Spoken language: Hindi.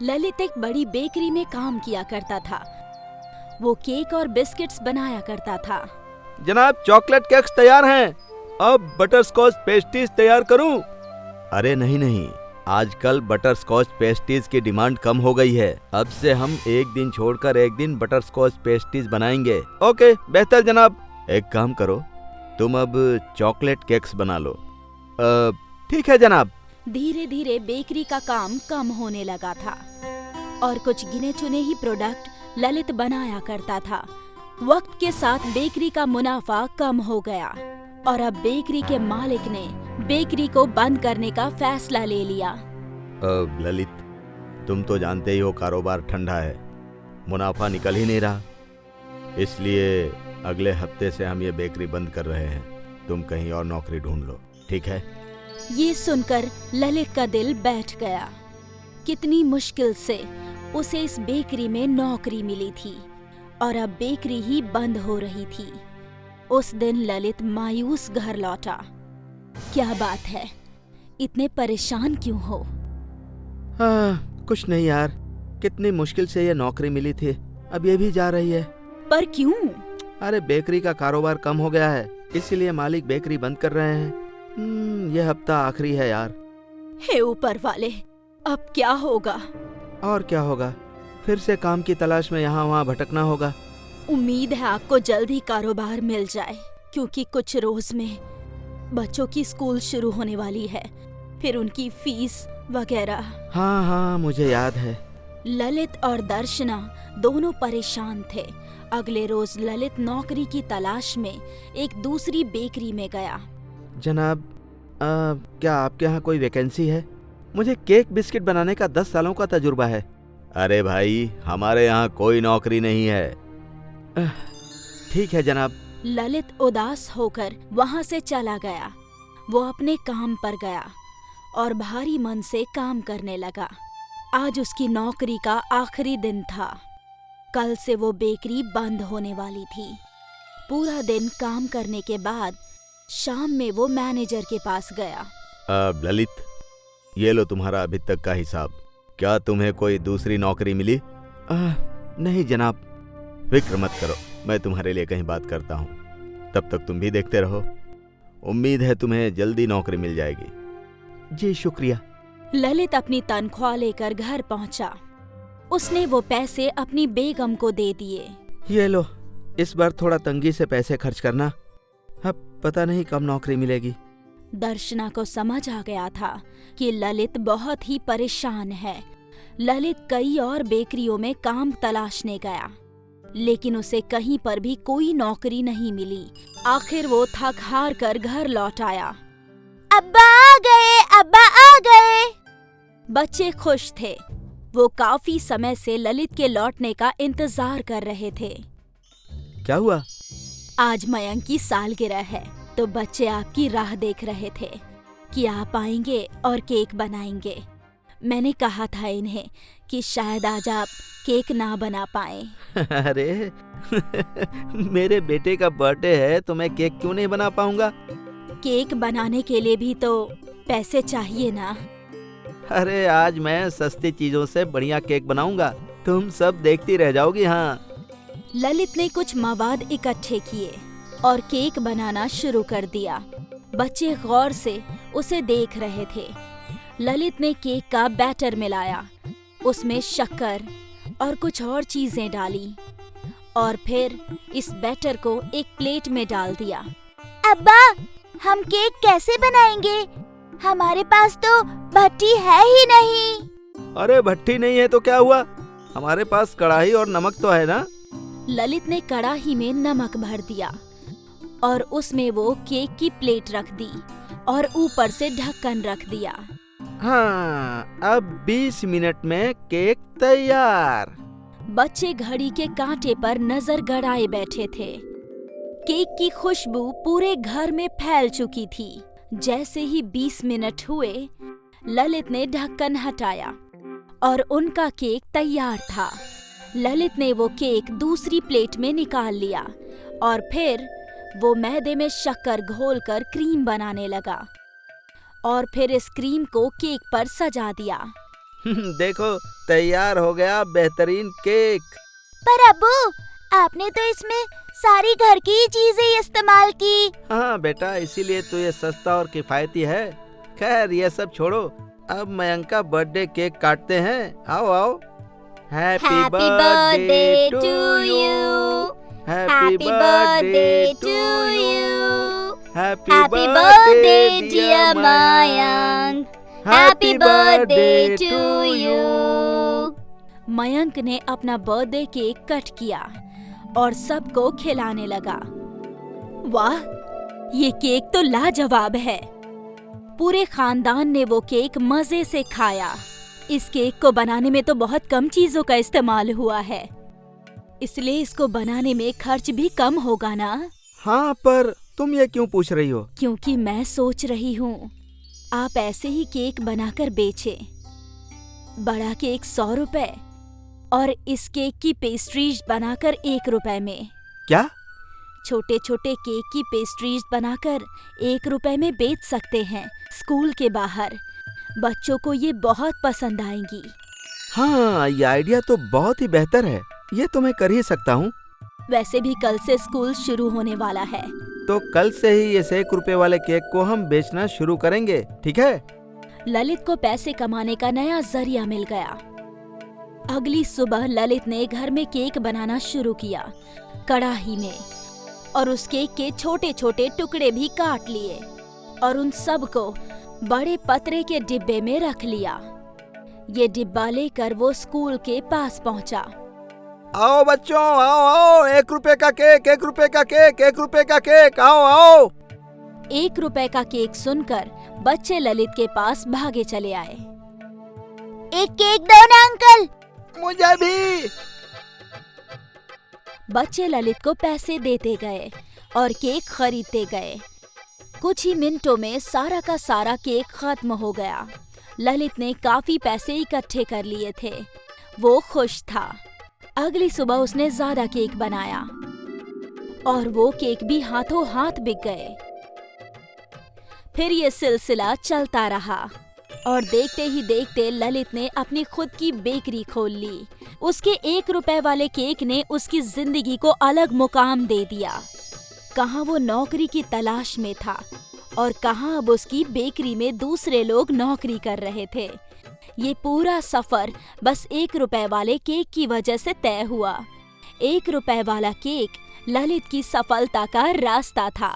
ललित एक बड़ी बेकरी में काम किया करता था। वो केक और बिस्किट्स बनाया करता था। जनाब, चॉकलेट केक्स तैयार हैं। अब बटरस्कॉच पेस्ट्रीज तैयार करूं? अरे नहीं, आजकल बटरस्कॉच पेस्ट्रीज की डिमांड कम हो गई है। अब से हम एक दिन छोड़कर एक दिन बटरस्कॉच पेस्ट्रीज बनाएंगे। ओके, बेहतर जनाब। एक काम करो, तुम अब चॉकलेट केक्स बना लो। ठीक है जनाब। धीरे धीरे बेकरी का काम कम होने लगा था और कुछ गिने चुने ही प्रोडक्ट ललित बनाया करता था। वक्त के साथ बेकरी का मुनाफा कम हो गया और अब बेकरी के मालिक ने बेकरी को बंद करने का फैसला ले लिया। ललित, तुम तो जानते ही हो कारोबार ठंडा है, मुनाफा निकल ही नहीं रहा। इसलिए अगले हफ्ते से हम ये बेकरी बंद कर रहे हैं। तुम कहीं और नौकरी ढूंढ लो, ठीक है? ये सुनकर ललित का दिल बैठ गया। कितनी मुश्किल से उसे इस बेकरी में नौकरी मिली थी और अब बेकरी ही बंद हो रही थी। उस दिन ललित मायूस घर लौटा। क्या बात है, इतने परेशान क्यों हो? कुछ नहीं यार, कितनी मुश्किल से ये नौकरी मिली थी, अब ये भी जा रही है। पर क्यों? अरे बेकरी का कारोबार कम हो गया है, इसीलिए मालिक बेकरी बंद कर रहे हैं। ये हफ्ता आखिरी है यार। हे ऊपर वाले, अब क्या होगा? और क्या होगा, फिर से काम की तलाश में यहाँ वहाँ भटकना होगा। उम्मीद है आपको जल्दी कारोबार मिल जाए, क्योंकि कुछ रोज में बच्चों की स्कूल शुरू होने वाली है, फिर उनकी फीस वगैरह। हाँ, मुझे याद है। ललित और दर्शना दोनों परेशान थे। अगले रोज ललित नौकरी की तलाश में एक दूसरी बेकरी में गया। जनाब, क्या आपके यहाँ कोई वैकेंसी है? मुझे केक बिस्किट बनाने का 10 सालों का तजुर्बा है। अरे भाई, हमारे यहाँ कोई नौकरी नहीं है। ठीक है जनाब। ललित उदास होकर वहाँ से चला गया। वो अपने काम पर गया और भारी मन से काम करने लगा। आज उसकी नौकरी का आखिरी दिन था। कल से वो बेकरी बंद होने वाली थी। पूरा दिन काम करने के बाद शाम में वो मैनेजर के पास गया। ललित, ये लो तुम्हारा अभी तक का हिसाब। क्या तुम्हें कोई दूसरी नौकरी मिली? नहीं जनाब। फिक्र मत करो, मैं तुम्हारे लिए कहीं बात करता हूँ। तब तक तुम भी देखते रहो। उम्मीद है तुम्हें जल्दी नौकरी मिल जाएगी। जी शुक्रिया। ललित अपनी तनख्वाह लेकर घर पहुंचा। उसने वो पैसे अपनी बेगम को दे दिए। ये लो, इस बार थोड़ा तंगी से पैसे खर्च करना, अब पता नहीं कब नौकरी मिलेगी। दर्शना को समझ आ गया था कि ललित बहुत ही परेशान है। ललित कई और बेकरियों में काम तलाशने गया, लेकिन उसे कहीं पर भी कोई नौकरी नहीं मिली। आखिर वो थक हार कर घर लौट आया। अब्बा आ गए, अब्बा आ गए। बच्चे खुश थे। वो काफी समय से ललित के लौटने का इंतजार कर रहे थे। क्या हुआ? आज मयंक की सालगिरह है, तो बच्चे आपकी राह देख रहे थे कि आप आएंगे और केक बनाएंगे। मैंने कहा था इन्हें कि शायद आज आप केक ना बना पाए। अरे मेरे बेटे का बर्थडे है तो मैं केक क्यों नहीं बना पाऊंगा? केक बनाने के लिए भी तो पैसे चाहिए ना। अरे आज मैं सस्ती चीजों से बढ़िया केक बनाऊंगा, तुम सब देखती रह जाओगी। हाँ। ललित ने कुछ मवाद इकट्ठे किए और केक बनाना शुरू कर दिया। बच्चे गौर से उसे देख रहे थे। ललित ने केक का बैटर मिलाया, उसमें शक्कर और कुछ और चीजें डाली और फिर इस बैटर को एक प्लेट में डाल दिया। अब्बा, हम केक कैसे बनाएंगे? हमारे पास तो भट्टी है ही नहीं। अरे भट्टी नहीं है तो क्या हुआ, हमारे पास कढ़ाई और नमक तो है ना। ललित ने कढ़ाई में नमक भर दिया और उसमें वो केक की प्लेट रख दी और ऊपर से ढक्कन रख दिया। हाँ, अब 20 मिनट में केक तैयार। बच्चे घड़ी के कांटे पर नजर गड़ाए बैठे थे। केक की खुशबू पूरे घर में फैल चुकी थी। जैसे ही 20 मिनट हुए, ललित ने ढक्कन हटाया और उनका केक तैयार था। ललित ने वो केक दूसरी प्लेट में निकाल लिया और फिर वो मैदे में शक्कर घोलकर क्रीम बनाने लगा और फिर इस क्रीम को केक पर सजा दिया। देखो, तैयार हो गया बेहतरीन केक। पर अब्बू, आपने तो इसमें सारी घर की ही चीजें इस्तेमाल की। हाँ बेटा, इसीलिए तो ये सस्ता और किफायती है। खैर ये सब छोड़ो, अब मयंक का बर्थडे केक काटते हैं। आओ आओ। Happy birthday to you, happy birthday to you, happy birthday dear Mayank, happy birthday to you. Mayank ने अपना बर्थडे केक कट किया और सबको खिलाने लगा। वाह, ये केक तो लाजवाब है। पूरे खानदान ने वो केक मजे से खाया। इस केक को बनाने में तो बहुत कम चीजों का इस्तेमाल हुआ है, इसलिए इसको बनाने में खर्च भी कम होगा ना? हाँ, पर तुम ये क्यों पूछ रही हो? क्योंकि मैं सोच रही हूँ आप ऐसे ही केक बनाकर बेचें। बड़ा केक 100 रुपए और इस केक की पेस्ट्रीज बनाकर 1 रुपए में। क्या? छोटे छोटे केक की पेस्ट्रीज बनाकर 1 रुपए में बेच सकते हैं स्कूल के बाहर। बच्चों को ये बहुत पसंद आएंगी। हाँ, ये आइडिया तो बहुत ही बेहतर है। ये तो मैं कर ही सकता हूँ। वैसे भी कल से स्कूल शुरू होने वाला है। तो कल से ही इस 1 रुपए वाले केक को हम बेचना शुरू करेंगे, ठीक है? ललित को पैसे कमाने का नया जरिया मिल गया। अगली सुबह ललित ने घर में केक बनाना शुरू किया, कढ़ाई में, और उस केक के छोटे छोटे टुकड़े भी काट लिए और उन सब को बड़े पतरे के डिब्बे में रख लिया। ये डिब्बा लेकर वो स्कूल के पास पहुंचा। आओ बच्चों, आओ आओ, 1 रुपए का केक, 1 रुपए का केक, 1 रुपए का केक, आओ आओ। 1 रुपए का केक सुनकर बच्चे ललित के पास भागे चले आए। एक केक दो ना अंकल। मुझे भी। बच्चे ललित को पैसे देते गए और केक खरीदते गए। कुछ ही मिनटों में सारा का सारा केक खत्म हो गया। ललित ने काफी पैसे इकट्ठे कर लिए थे। वो खुश था। अगली सुबह उसने ज्यादा केक बनाया और वो केक भी हाथों हाथ बिक गए। फिर ये सिलसिला चलता रहा और देखते ही देखते ललित ने अपनी खुद की बेकरी खोल ली। उसके 1 रुपए वाले केक ने उसकी जिंदगी को अलग मुकाम दे दिया। कहाँ वो नौकरी की तलाश में था और कहाँ अब उसकी बेकरी में दूसरे लोग नौकरी कर रहे थे। ये पूरा सफर बस 1 रुपए वाले केक की वजह से तय हुआ। 1 रुपए वाला केक ललित की सफलता का रास्ता था।